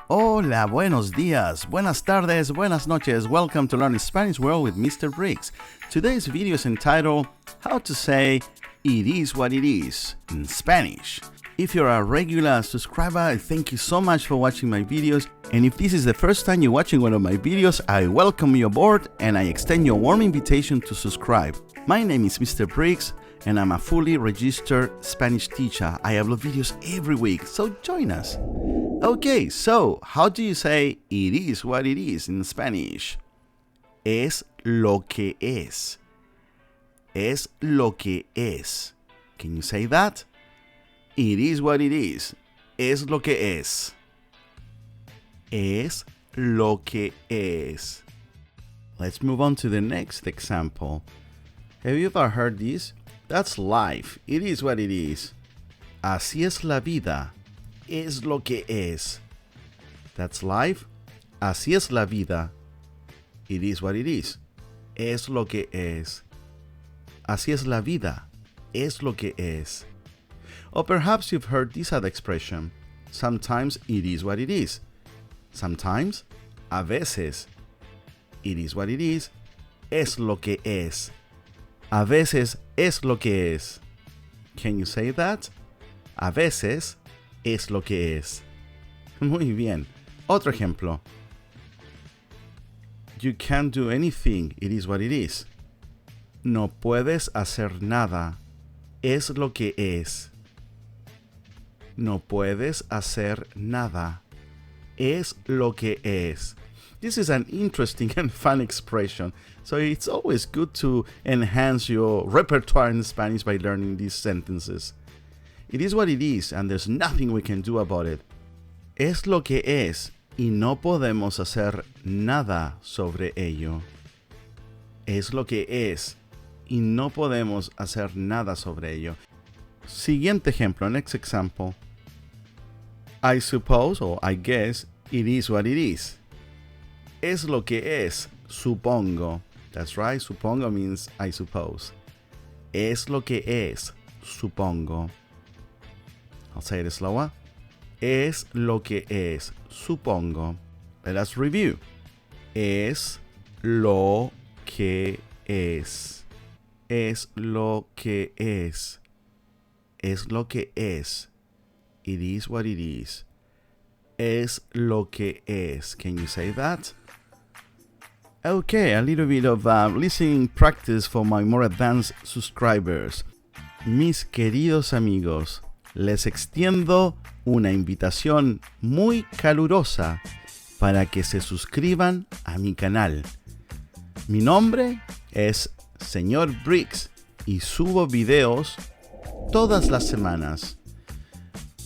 Hola, buenos días, buenas tardes, buenas noches. Welcome to Learning Spanish World with Mr. Briggs. Today's video is entitled How to Say It Is What It Is in Spanish. If you're a regular subscriber, I thank you so much for watching my videos. And if this is the first time you're watching one of my videos, I welcome you aboard and I extend you a warm invitation to subscribe. My name is Mr. Briggs and I'm a fully registered Spanish teacher. I upload videos every week, so join us. Okay, so how do you say it is what it is in Spanish? Es lo que es. Es lo que es. Can you say that? It is what it is. Es lo que es. Es lo que es. Let's move on to the next example. Have you ever heard this? That's life. It is what it is. Así es la vida. Es lo que es. That's life. Así es la vida. It is what it is. Es lo que es. Así es la vida. Es lo que es. Or perhaps you've heard this other expression. Sometimes it is what it is. Sometimes, a veces, it is what it is. Es lo que es. A veces es lo que es. Can you say that? A veces es lo que es. Muy bien. Otro ejemplo. You can't do anything. It is what it is. No puedes hacer nada. Es lo que es. No puedes hacer nada. Es lo que es. This is an interesting and fun expression. So it's always good to enhance your repertoire in Spanish by learning these sentences. It is what it is, and there's nothing we can do about it. Es lo que es, y no podemos hacer nada sobre ello. Es lo que es, y no podemos hacer nada sobre ello. Siguiente ejemplo, next example. I suppose, or I guess, it is what it is. Es lo que es, supongo. That's right, supongo means I suppose. Es lo que es, supongo. I'll say it slower. Es lo que es, supongo. Let us review. Es lo que es. Es lo que es. Es lo que es. It is what it is. Es lo que es. Can you say that? Okay, a little bit of listening practice for my more advanced subscribers. Mis queridos amigos, les extiendo una invitación muy calurosa para que se suscriban a mi canal. Mi nombre es Señor Briggs y subo videos todas las semanas.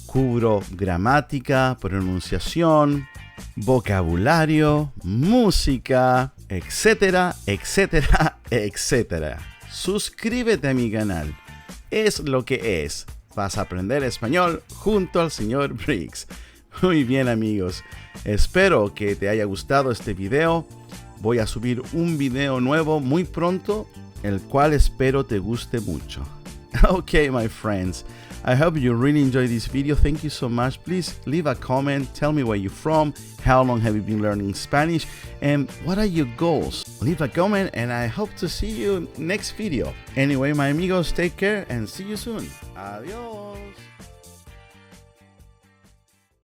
Cubro gramática, pronunciación, vocabulario, música, etcétera, etcétera, etcétera. Suscríbete a mi canal. Es lo que es. Vas a aprender español junto al señor Briggs. Muy bien, amigos. Espero que te haya gustado este video. Voy a subir un video nuevo muy pronto, el cual espero te guste mucho. Okay, my friends. I hope you really enjoyed this video. Thank you so much. Please leave a comment. Tell me where you're from. How long have you been learning Spanish? And what are your goals? Leave a comment and I hope to see you next video. Anyway, my amigos, take care and see you soon. Adios.